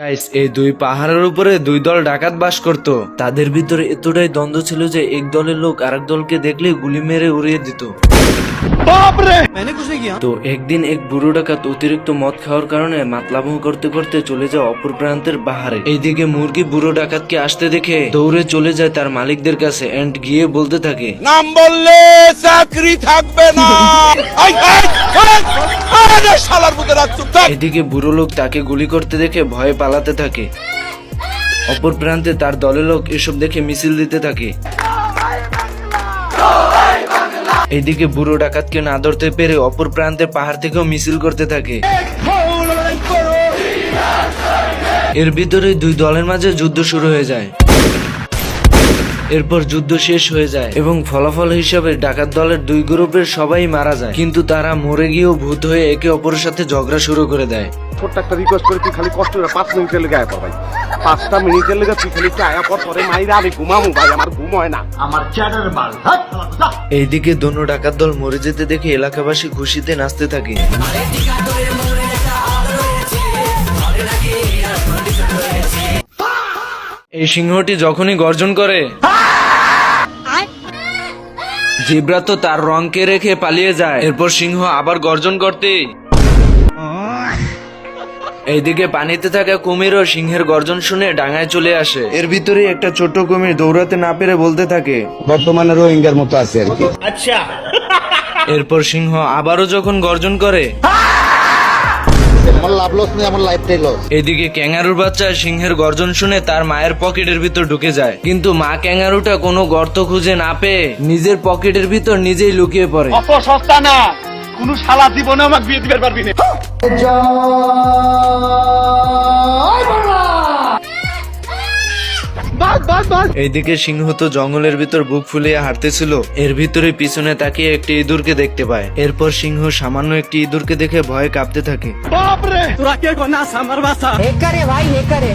Guys, এই দুই পাহাড়ের উপরে দুই দল ডাকাত বাস করত। তাদের ভিতরে এতটাই দ্বন্দ্ব ছিল যে এক দলের লোক আরেক দলকে দেখলে গুলি মেরে উড়িয়ে দিত। তো একদিন এক বুড়ো ডাকাত অতিরিক্ত মদ খাওয়ার কারণে মাতলামো করতে করতে চলে যায় অপর প্রান্তের পাহাড়ে। এইদিকে মুরগি বুড়ো ডাকাতকে আসতে দেখে দৌড়ে চলে যায় তার মালিকদের কাছে এন্ড গিয়ে বলতে থাকে, নাম বললে চাকরি থাকবে না। শালার মধ্যে রাখছো। এদিকে বুড়ো লোক তাকে গুলি করতে দেখে ভয়ে পালাতে থাকে। অপর প্রান্তে তার দলের লোক এসব দেখে মিছিল দিতে থাকে। এদিকে বুড়ো ডাকাতকে না ধরতে পেরে অপর প্রান্তে পাহাড় থেকেও মিছিল করতে থাকে। এর ভিতরে দুই দলের মাঝে যুদ্ধ শুরু হয়ে যায়। এরপর যুদ্ধ শেষ হয়ে যায় এবং ফলাফল হিসাবে ডাকাত দলের দুই গ্রুপের সবাই মারা যায়, কিন্তু তারা মরে গিয়েও ভূত হয়ে একে অপরের সাথে ঝগড়া শুরু করে দেয়। ছোট্ট একটা রিকোয়েস্ট করে তুই খালি কষ্ট করে 5 মিনিটের লেগে আয়া পর ভাই, 5টা মিনিটের লেগে তুই খালি আয়া পর পরে মাইরা আমি ঘুমামু ভাই, আমার ঘুম হয় না। এইদিকে দোনো ডাকাত দল মরে যেতে দেখে এলাকাবাসী খুশিতে নাচতে থাকে। এই সিংহটি যখনই গর্জন করে, জিব্রা তো তার রংকে রেখে পালিয়ে যায়। এরপর সিংহ আবার গর্জন করতে এইদিকে পানিতে থাকা কুমিরও সিংহের গর্জন শুনে ডাঙায় চলে আসে। এর ভিতরে একটা ছোট কুমির দৌড়াতে না পেরে বলতে থাকে, বর্তমানে রোহিঙ্গার মতো আছে আর কি। এরপর সিংহ আবারও যখন গর্জন করে, আমার লাভ লস নেই, আমার লাইফটাই লস। এদিকে ক্যাঙ্গারুর বাচ্চা সিংহের গর্জন শুনে তার মায়ের পকেটের ভিতর ঢুকে যায়, কিন্তু মা ক্যাঙ্গারুটা কোনো গর্ত খুঁজে না পেয়ে নিজের পকেটের ভিতর নিজেই লুকিয়ে পড়ে। অত সস্তা না, কোন শালা জীবনে আমাকে বিয়ে দিতে পারবি না। এইদিকে সিংহ তো জঙ্গলের ভিতর বুক ফুলিয়ে হাঁটতেছিল। এর ভিতরে পিছনে তাকিয়ে একটি ইঁদুরকে দেখতে পায়। এরপর সিংহ সামান্য একটি ইঁদুরকে দেখে ভয়ে কাঁপতে থাকে। বাপ রে, তোরা কে গো না আমার বাসা। হেকারে ভাই হেকারে